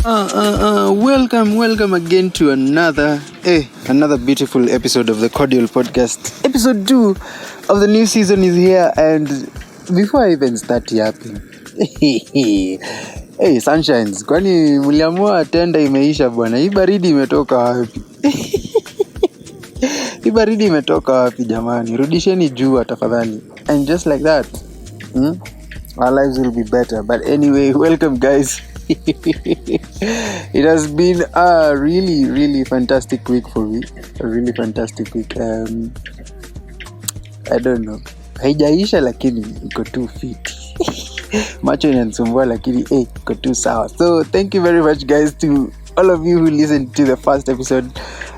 Welcome again to another beautiful episode of the Cordial Podcast. Episode 2 of the new season is here, and before I even start yapping, hey sunshines, kwani mliamua tenda imeisha bwana? Hii baridi imetoka wapi? Hii baridi imetoka wapi jamani? Rudisheni jua tafadhali. And just like that, our lives will be better. But anyway, welcome guys. It has been a really fantastic week for me. A really fantastic week. I don't know. Haijaisha lakini iko too fit. Macho inanisumbua lakini iko too sawa. So thank you very much guys to all of you who listened to the first episode.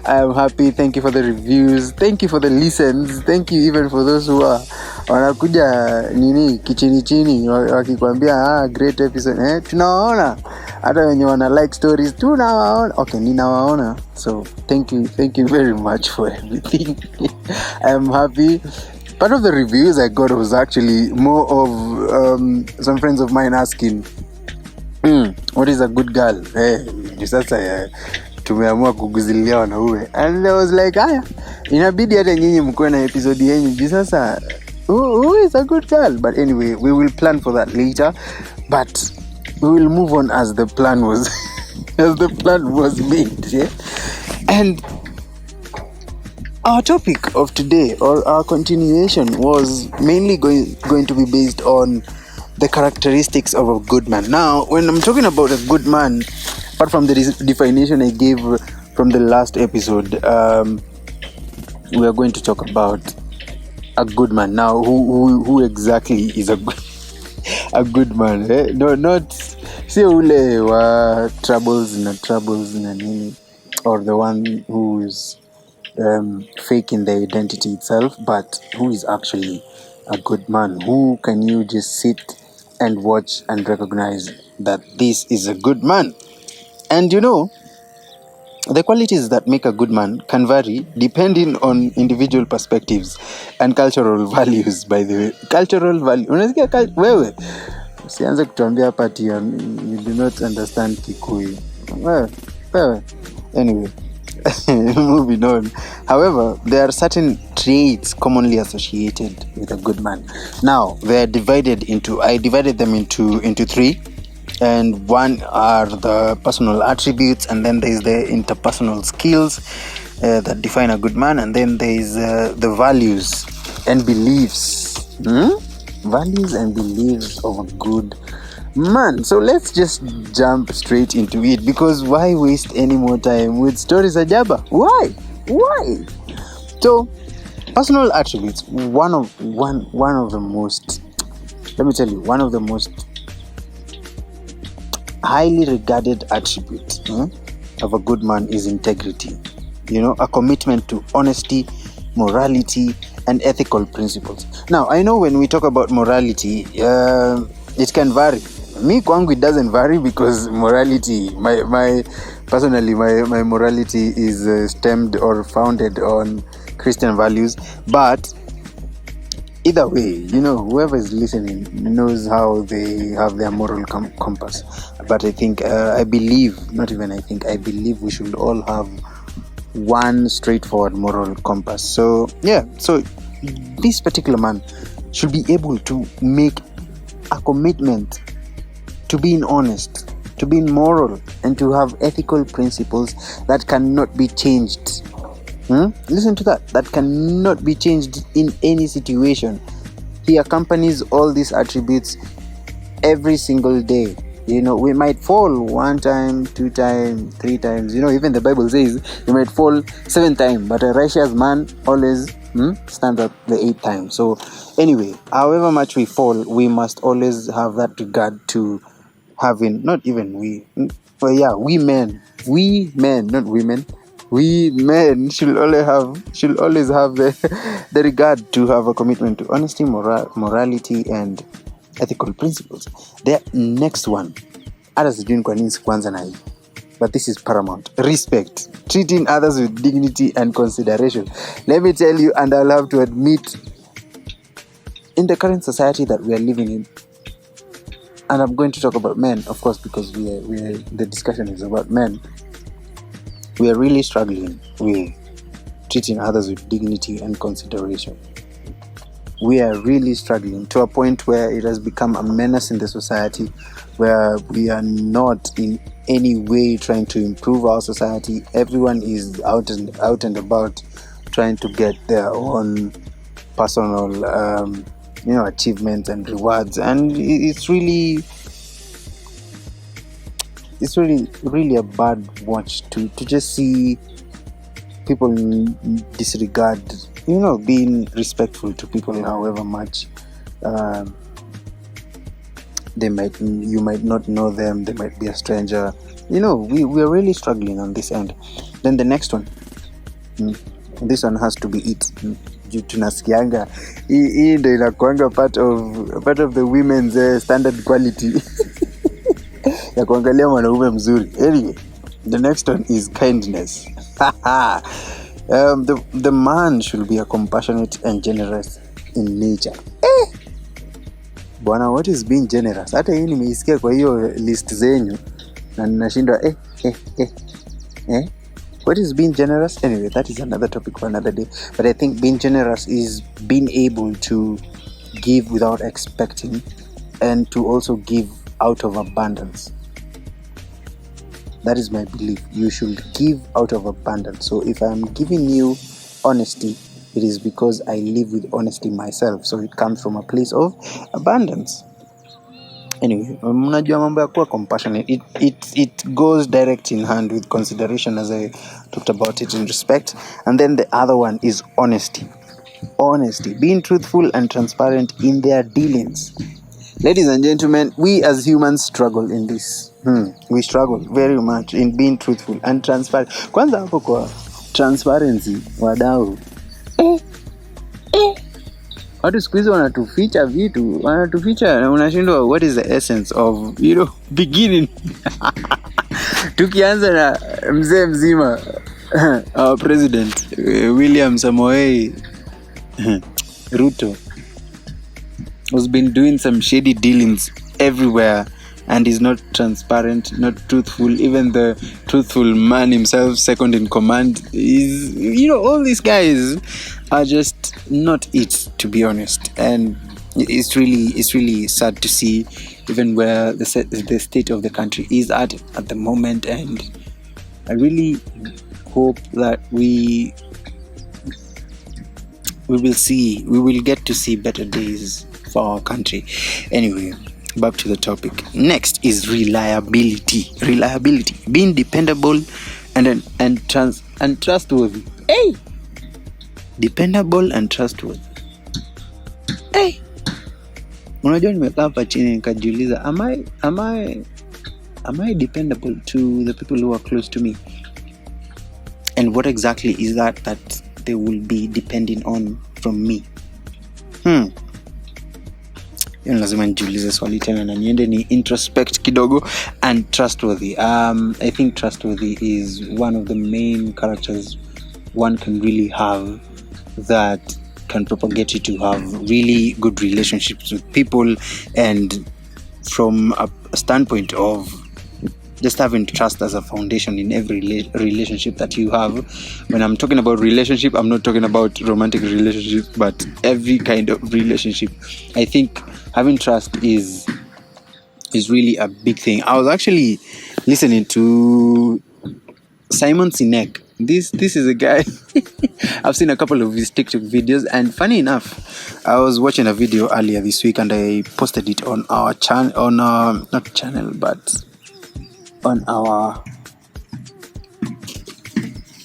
I am happy. Thank you for the reviews. Thank you for the listens. Thank you even for those who are wanakuja chini wakikwambia great episode. Tunawaona. Hata wenye wana like stories tunawaona. Okay, ninawaona. So thank you very much for everything. I am happy. Part of the reviews I got was actually more of some friends of mine asking, what is a good girl? Sasa tumeamua kuguzilia wanaume. And I was like, inabidi hata nyinyi mkuwe na episode yenyu. Sasa who is a good girl? But anyway, we will plan for that later. But we will move on as the plan was made. Yeah? And our topic of today, or our continuation, was mainly going to be based on the characteristics of a good man. Now, when I'm talking about a good man, apart from the definition I gave from the last episode, we are going to talk about a good man. Now, who exactly is a good man? No, not sio ule wa troubles na nini, or the one who's faking the identity itself, but who is actually a good man. Who can you just sit and watch and recognize that this is a good man? And the qualities that make a good man can vary depending on individual perspectives and cultural values. By the way, cultural value, unasikia wewe usianze kutuambia hapa ati you do not understand Kikuyu. Wewe anyway. Moving on. However, there are certain traits commonly associated with a good man. Now, I divided them into three. And one are the personal attributes, and then there is the interpersonal skills that define a good man, and then there is the values and beliefs. Values and beliefs of a good man. So let's just jump straight into it, because why waste any more time with stories ajaba? Why? So personal attributes, one of the most, let me tell you, one of the most highly regarded attributes of a good man is integrity. A commitment to honesty, morality, and ethical principles. Now, I know when we talk about morality, it can vary. Me kwangu it doesn't vary, because morality, my personally my morality is stemmed or founded on Christian values. But either way, whoever is listening knows how they have their moral compass. But I think I believe we should all have one straightforward moral compass. So this particular man should be able to make a commitment to being honest, to being moral, and to have ethical principles that cannot be changed. Listen to that cannot be changed in any situation. He accompanies all these attributes every single day. We might fall 1 time, 2 times, 3 times. Even the Bible says you might fall 7 times, but a righteous man always stands up the 8th time. So anyway, however much we fall, we must always have that regard to having, not even we, but we men, not women. We men should always have the regard to have a commitment to honesty, morality, and ethical principles. The next one, but this is paramount: respect, treating others with dignity and consideration. Let me tell you, and I'll have to admit, in the current society that we are living in, and I'm going to talk about men, of course, because the discussion is about men. We are really struggling with treating others with dignity and consideration. We are really struggling to a point where it has become a menace in the society, where we are not in any way trying to improve our society. Everyone is out and about trying to get their own personal achievements and rewards, and it's really a bad watch to just see people disregard, being respectful to people, however much you might not know them, they might be a stranger. We are really struggling on this end. Then the next one, this one has to be it. Tunasikianga hii ndio inakuanga part of the women's standard quality ya kuangalia mwanaume mzuri. Anyway, the next one is kindness. The man should be a compassionate and generous in nature. Bwana, what is being generous? Hata hii nimeisikia kwa hiyo list zenyu na ninashindwa what is being generous? Anyway, that is another topic for another day. But I think being generous is being able to give without expecting, and to also give out of abundance. That is my belief. You should give out of abundance. So if I'm giving you honesty, it is because I live with honesty myself. So it comes from a place of abundance. Anyway, mnajua mambo ya kuwa compassionate, it goes direct in hand with consideration, as I talked about it, in respect. And then the other one is honesty. Being truthful and transparent in their dealings. Ladies and gentlemen, we as humans struggle in this. We struggle very much in being truthful and transparent. Kwanza hapo kwa transparency, wadau. Watu siku hizi wanatuficha vitu, na unashindwa what is the essence of, beginning. Tukianza na mzee mzima, our president, William Samoei Ruto, has been doing some shady dealings everywhere, and is not transparent, not truthful. Even the truthful man himself, second in command, is, all these guys are just not it, to be honest. And it's really sad to see even where the state of the country is at the moment. And I really hope that we will get to see better days for our country. Anyway, back to the topic. Next is reliability. Being dependable and trustworthy. Hey, dependable and trustworthy. Hey, unajua nimekaa hapa chini nikajiuliza, am I dependable to the people who are close to me? And what exactly is that they will be depending on from me? Lazima nijiulize swali tena na niende ni introspect kidogo. And trustworthy, I think trustworthy is one of the main characters one can really have that can propagate you to have really good relationships with people, and from a standpoint of just having trust as a foundation in every relationship that you have. When I'm talking about relationship, I'm not talking about romantic relationship, but every kind of relationship. I think having trust is really a big thing. I was actually listening to Simon Sinek. This is a guy I've seen a couple of his TikTok videos, and funny enough, I was watching a video earlier this week and I posted it on our channel, not channel, but on our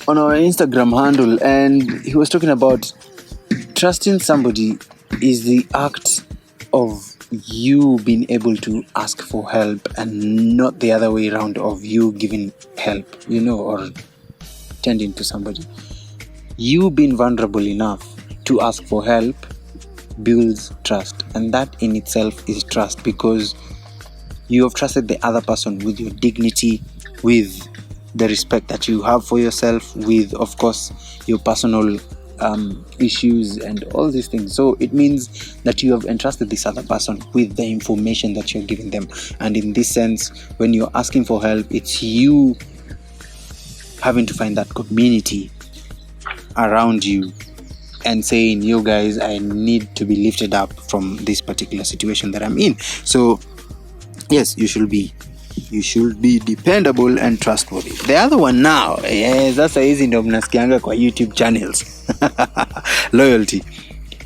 Instagram handle. And he was talking about trusting somebody is the act of you being able to ask for help, and not the other way around of you giving help, or tending to somebody. You being vulnerable enough to ask for help builds trust, and that in itself is trust, because you have trusted the other person with your dignity, with the respect that you have for yourself, with, of course, your personal issues and all these things. So it means that you have entrusted this other person with the information that you're giving them. And in this sense, when you're asking for help, it's you having to find that community around you and saying, yo guys, I need to be lifted up from this particular situation that I'm in. So yes, you should be dependable and trustworthy. The other one now, sasa hizi ndo mnasikianga kwa YouTube channels. Loyalty,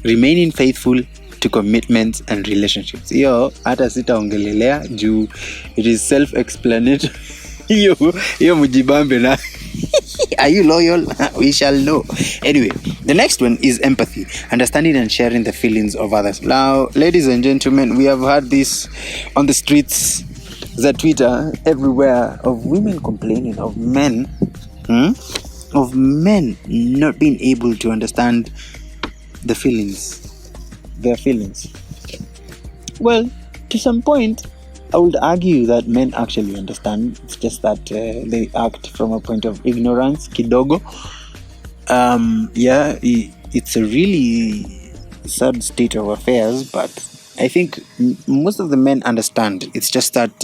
remaining faithful to commitments and relationships. Hiyo hata sitaongelelea juu it is self-explanatory. hiyo mjibambe na are you loyal? We shall know. Anyway, the next one is empathy, understanding and sharing the feelings of others. Now, ladies and gentlemen, we have had this on the streets, the Twitter, everywhere, of women complaining of men, not being able to understand their feelings. Well, to some point, I would argue that men actually understand. It's just that they act from a point of ignorance, kidogo. It's a really sad state of affairs, but I think most of the men understand. It's just that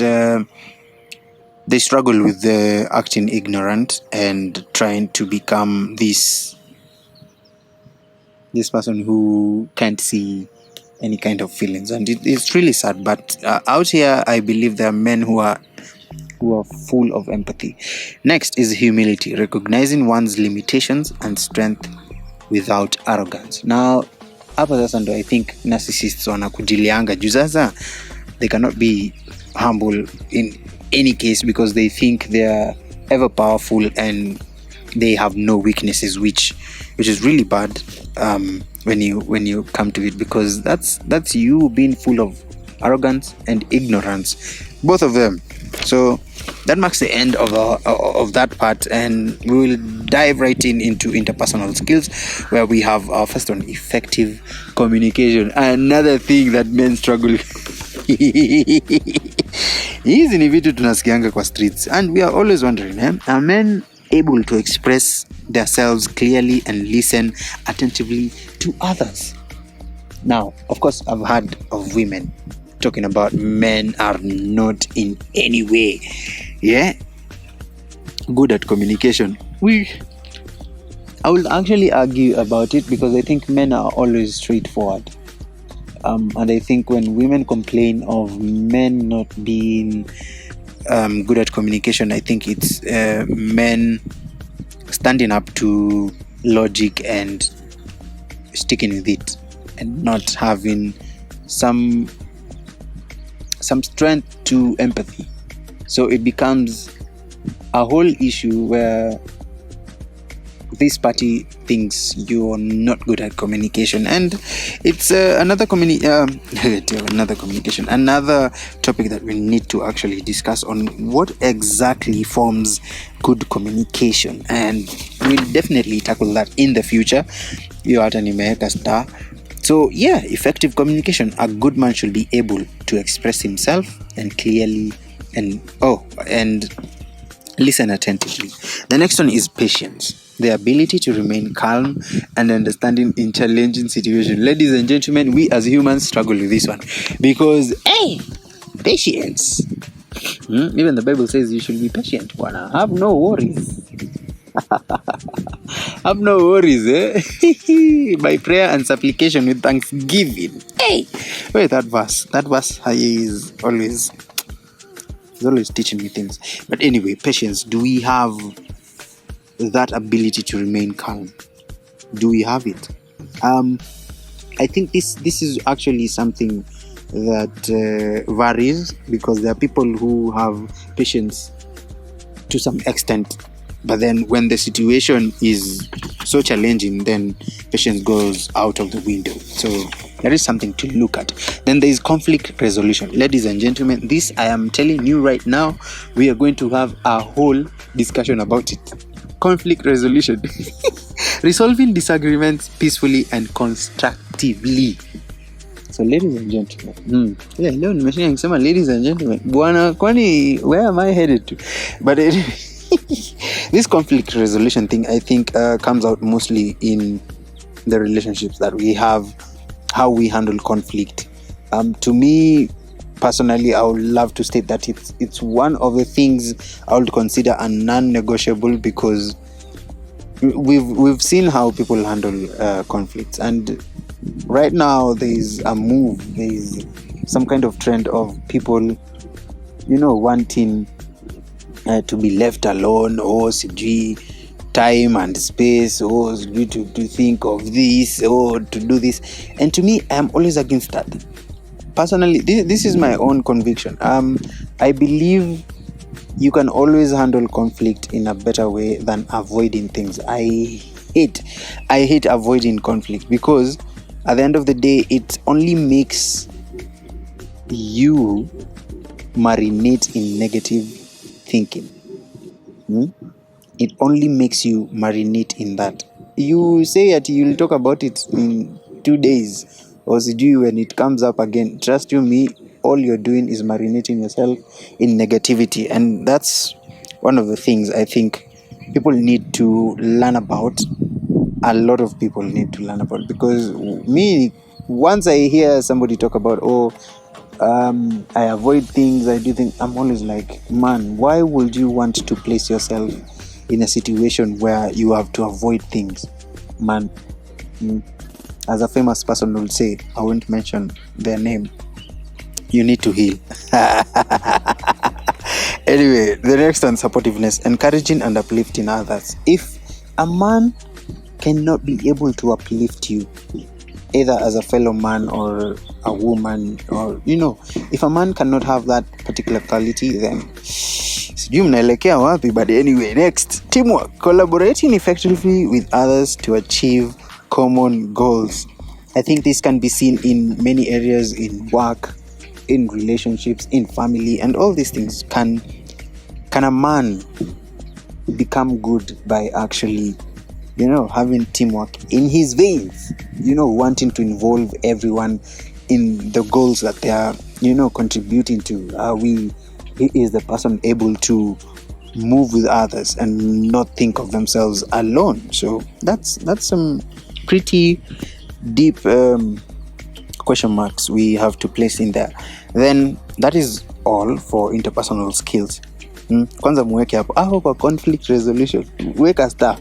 they struggle with acting ignorant and trying to become this person who can't see any kind of feelings, and it's really sad. But out here, I believe there are men who are full of empathy. Next is humility, recognizing one's limitations and strength without arrogance. Now, hapa sasa ndo I think narcissists wanakujilianga juu sasa they cannot be humble in any case because they think they are ever powerful and they have no weaknesses, which is really bad when you come to it, because that's you being full of arrogance and ignorance, both of them. So that marks the end of that part, and we will dive right into interpersonal skills, where we have our first one, effective communication. Another thing that men struggle hizi ni vitu tunasikianga kwa streets, and we are always wondering, are men able to express themselves clearly and listen attentively to others? Now, of course, I've heard of women talking about men are not in any way good at communication. I will actually argue about it, because I think men are always straightforward, and I think when women complain of men not being good at communication, I think it's men standing up to logic and sticking with it, and not having some strength to empathy. So it becomes a whole issue where this party thinks you're not good at communication, and it's another topic that we need to actually discuss on what exactly forms good communication, and we'll definitely tackle that in the future. So effective communication. A good man should be able to express himself and clearly and listen attentively. The next one is patience, the ability to remain calm and understanding in challenging situations. Ladies and gentlemen, we as humans struggle with this one, because patience. Even the Bible says you should be patient. Have no worries. Have no worries, by prayer and supplication with thanksgiving. Wait, that verse is always teaching me things. But anyway, patience. Do we have that ability to remain calm? Do we have it? I think this is actually something that varies, because there are people who have patience to some extent, but then when the situation is so challenging, then patience goes out of the window. So there is something to look at. Then there is conflict resolution. Ladies and gentlemen, this I am telling you right now, we are going to have a whole discussion about it. Conflict resolution. Resolving disagreements peacefully and constructively. So ladies and gentlemen, leo nimeshinda nikisema ladies and gentlemen, bwana, kwani where am I headed to? But this conflict resolution thing, I think, comes out mostly in the relationships that we have, how we handle conflict. To me personally, I would love to state that it's one of the things I would consider a non-negotiable, because we've seen how people handle conflicts, and right now there's some kind of trend of people, wanting to be left alone, or time and space, or to think of this, or to do this. And to me, I'm always against that. Personally, this is my own conviction. I believe you can always handle conflict in a better way than avoiding things. I hate avoiding conflict, because at the end of the day, it only makes you marinate in negative thinking. It only makes you marinate in that. You say that you'll talk about it in 2 days, or when it comes up again. Trust you me, all you're doing is marinating yourself in negativity. And that's one of the things I think people need to learn about. A lot of people need to learn about, because me, once I hear somebody talk about, I avoid things, I do things, I'm always like, man, why would you want to place yourself in a situation where you have to avoid things? Man, as a famous person will say, I won't mention their name, you need to heal. Anyway, the next one, supportiveness, encouraging and uplifting others. If a man cannot be able to uplift you, either as a fellow man or a woman, or if a man cannot have that particular quality, then sijui mnaelekea wapi. But anyway, next, teamwork, collaborating effectively with others to achieve common goals. I think this can be seen in many areas, in work, in relationships, in family, and all these things. Can a man become good by actually having teamwork in his veins, wanting to involve everyone in the goals that they are contributing to? Is the person able to move with others and not think of themselves alone? So that's some pretty deep question marks we have to place in there. Then that is all for interpersonal skills. Kwanza muweke hapo kwa conflict resolution, weka star.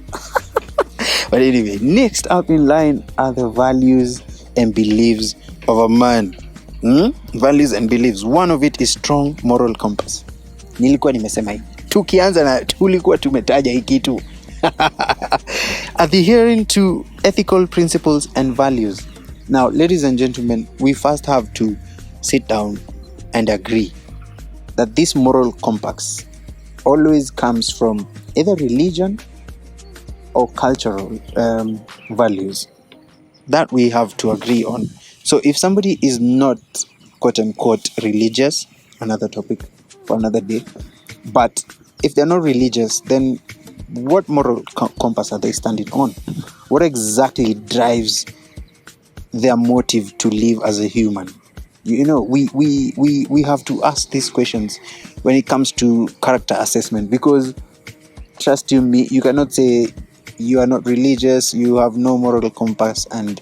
But anyway, next up in line are the values and beliefs of a man. Values and beliefs. One of it is strong moral compass. Nilikuwa nimesema hii. Tukianza na tulikuwa tumetaja hii kitu. Adhering to ethical principles and values. Now, ladies and gentlemen, we first have to sit down and agree that this moral compass always comes from either religion or cultural values that we have to agree on. So if somebody is not quote unquote religious, another topic for another day, but if they're not religious, then what moral compass are they standing on? What exactly drives their motive to live as a human? We have to ask these questions when it comes to character assessment, because trust you me, you cannot say you are not religious, you have no moral compass, and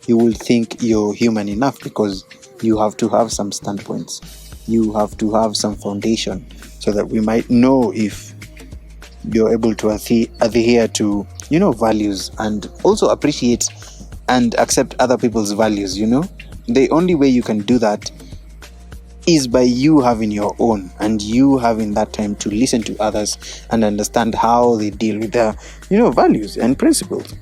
you will think you're human enough, because you have to have some standpoints. You have to have some foundation so that we might know if you're able to adhere to, values, and also appreciate and accept other people's values. The only way you can do that is by you having your own, and you having that time to listen to others and understand how they deal with their, values and principles.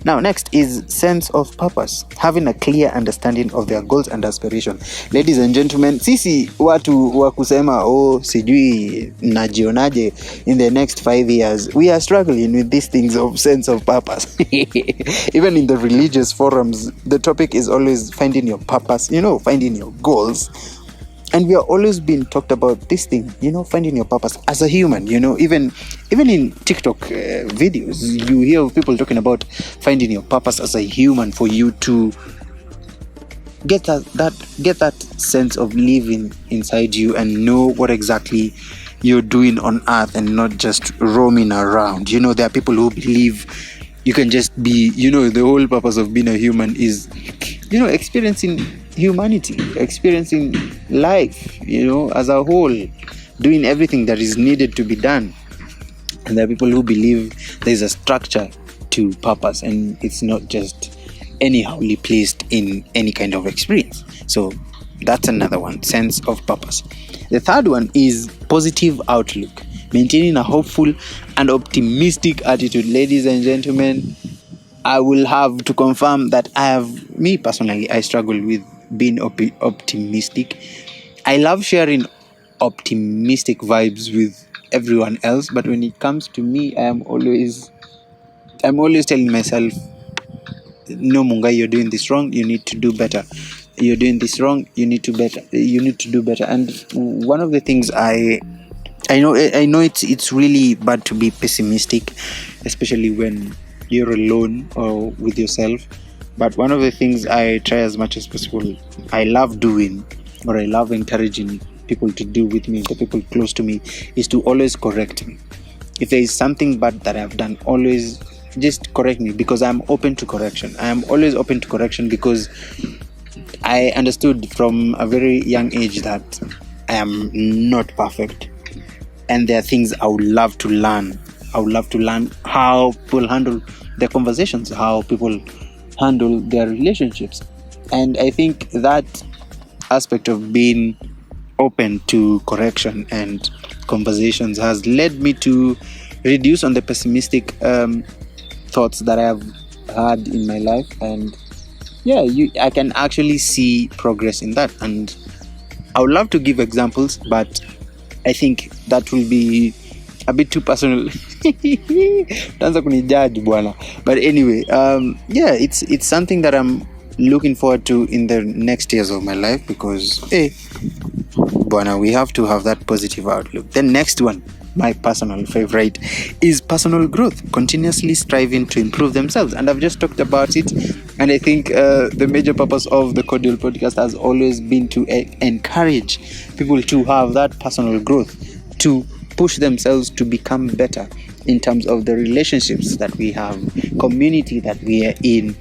Now, next is sense of purpose, having a clear understanding of their goals and aspiration. Ladies and gentlemen, sisi watu wa kusema sijui najionaje in the next 5 years, we are struggling with these things of sense of purpose. Even in the religious forums, the topic is always finding your purpose, finding your goals. And we are always being talked about this thing, finding your purpose as a human. Even in TikTok videos, you hear people talking about finding your purpose as a human, for you to get that sense of living inside you and know what exactly you're doing on earth, and not just roaming around. There are people who believe, You can just be, the whole purpose of being a human is, experiencing humanity, experiencing life, as a whole, doing everything that is needed to be done. And there are people who believe there's a structure to purpose, and it's not just anyhowly placed in any kind of experience. So that's another one, sense of purpose. The third one is positive outlook, maintaining a hopeful and optimistic attitude. Ladies and gentlemen, I will have to confirm that me personally, I struggle with being optimistic. I love sharing optimistic vibes with everyone else, but when it comes to me, I'm always telling myself, no, Mungai, you're doing this wrong, you need to do better. You're doing this wrong, you need to do better. And one of the things I know it's really bad to be pessimistic, especially when you're alone or with yourself. But one of the things I try as much as possible, I love doing, or I love encouraging people to do with me, the people close to me, is to always correct me. If there is something bad that I've done, always just correct me, because I'm open to correction. I am always open to correction because I understood from a very young age that I am not perfect, and there are things I would love to learn. I would love to learn how people handle their conversations, how people handle their relationships. And I think that aspect of being open to correction and conversations has led me to reduce on the pessimistic thoughts that I have had in my life. And I can actually see progress in that. And I would love to give examples, but I think that will be a bit too personal. But anyway, it's something that I'm looking forward to in the next years of my life, because we have to have that positive outlook. The next one, my personal favorite, is personal growth, continuously striving to improve themselves. And I've just talked about it, and I think the major purpose of the Cordial podcast has always been to encourage people to have that personal growth, to push themselves to become better in terms of the relationships that we have, community that we are in,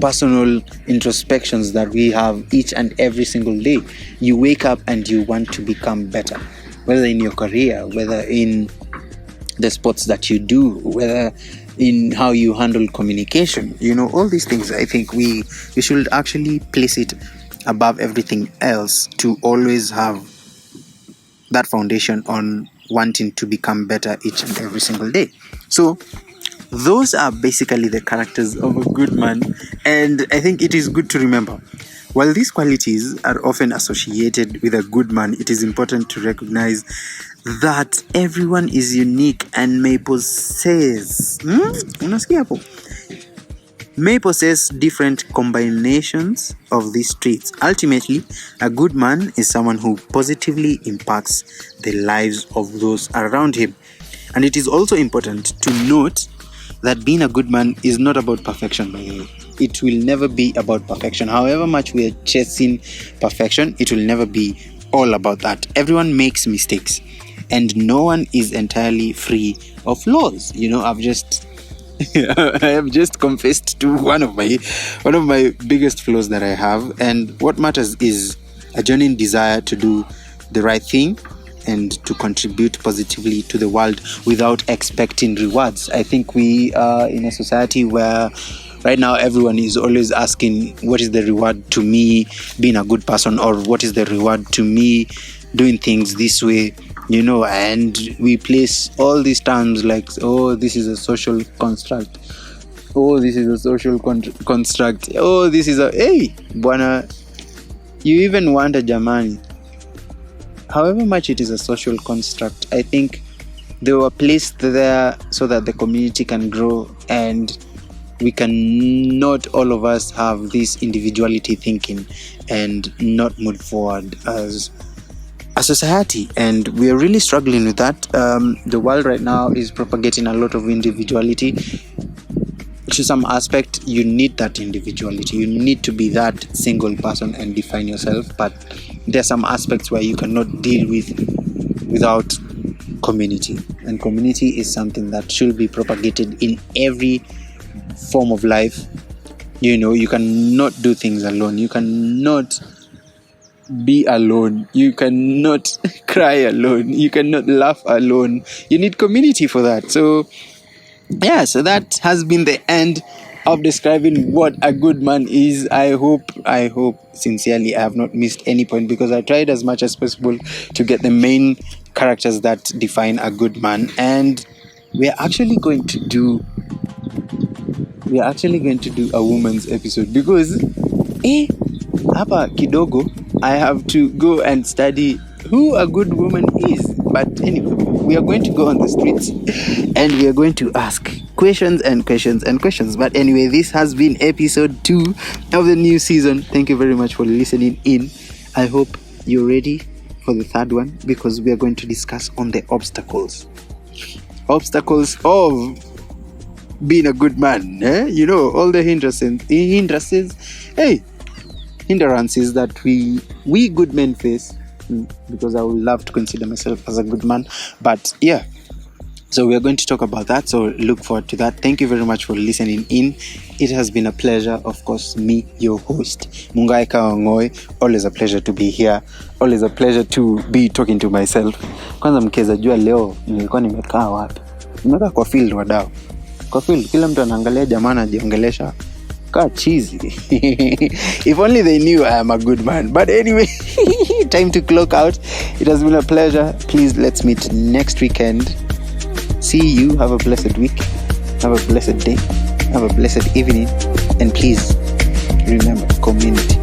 personal introspections that we have each and every single day. You wake up and you want to become better, whether in your career, whether in the sports that you do, whether in how you handle communication, all these things. I think we should actually place it above everything else, to always have that foundation on wanting to become better each and every single day. So those are basically the characters of a good man, and I think it is good to remember, while these qualities are often associated with a good man, it is important to recognize that everyone is unique and may possess different combinations of these traits. Ultimately, a good man is someone who positively impacts the lives of those around him. And it is also important to note that being a good man is not about perfection, by the way. It will never be about perfection. However much we are chasing perfection, it will never be all about that. Everyone makes mistakes, and no one is entirely free of flaws. I have just confessed to one of my biggest flaws that I have, and what matters is a genuine desire to do the right thing and to contribute positively to the world without expecting rewards. I think we are in a society where right now everyone is always asking, what is the reward to me being a good person, or what is the reward to me doing things this way, and we place all these terms like, oh, this is a social construct, oh, this is a social construct, oh, this is hey bwana, you even want a jamani. However much it is a social construct, I think they were placed there so that the community can grow, and we can not all of us have this individuality thinking and not move forward as a society. And we are really struggling with that. The world right now is propagating a lot of individuality. To some aspect, you need that individuality. You need to be that single person and define yourself. But there are some aspects where you cannot deal with without community. And community is something that should be propagated in every form of life. You cannot do things alone. You cannot be alone. You cannot cry alone. You cannot laugh alone. You need community for that. So that has been the end of describing what a good man is. I hope sincerely I have not missed any point, because I tried as much as possible to get the main characters that define a good man. And we are actually going to do a woman's episode, because hapa kidogo I have to go and study who a good woman is. But anyway, we are going to go on the streets and we are going to ask questions and questions and questions. But anyway, this has been episode 2 of the new season. Thank you very much for listening in. I hope you're ready for the third one, because we are going to discuss on the obstacles of being a good man. All the hindrances that we good men face, because I would love to consider myself as a good man. But so we are going to talk about that, so look forward to that. Thank you very much for listening in. It has been a pleasure. Of course, me, your host, Mungai Kang'ong'oi. Always a pleasure to be here. Always a pleasure to be talking to myself. Kwanza mkeza jua leo nilikuwa nimekaa wapi? Nimekaa kwa field wadau. Kwa field kila mtu anaangalia jamaa anajiongelesha. Kaa cheesy. If only they knew I am a good man. But anyway, time to clock out. It has been a pleasure. Please, let's meet next weekend. See you. Have a blessed week. Have a blessed day. Have a blessed evening. And please remember, community.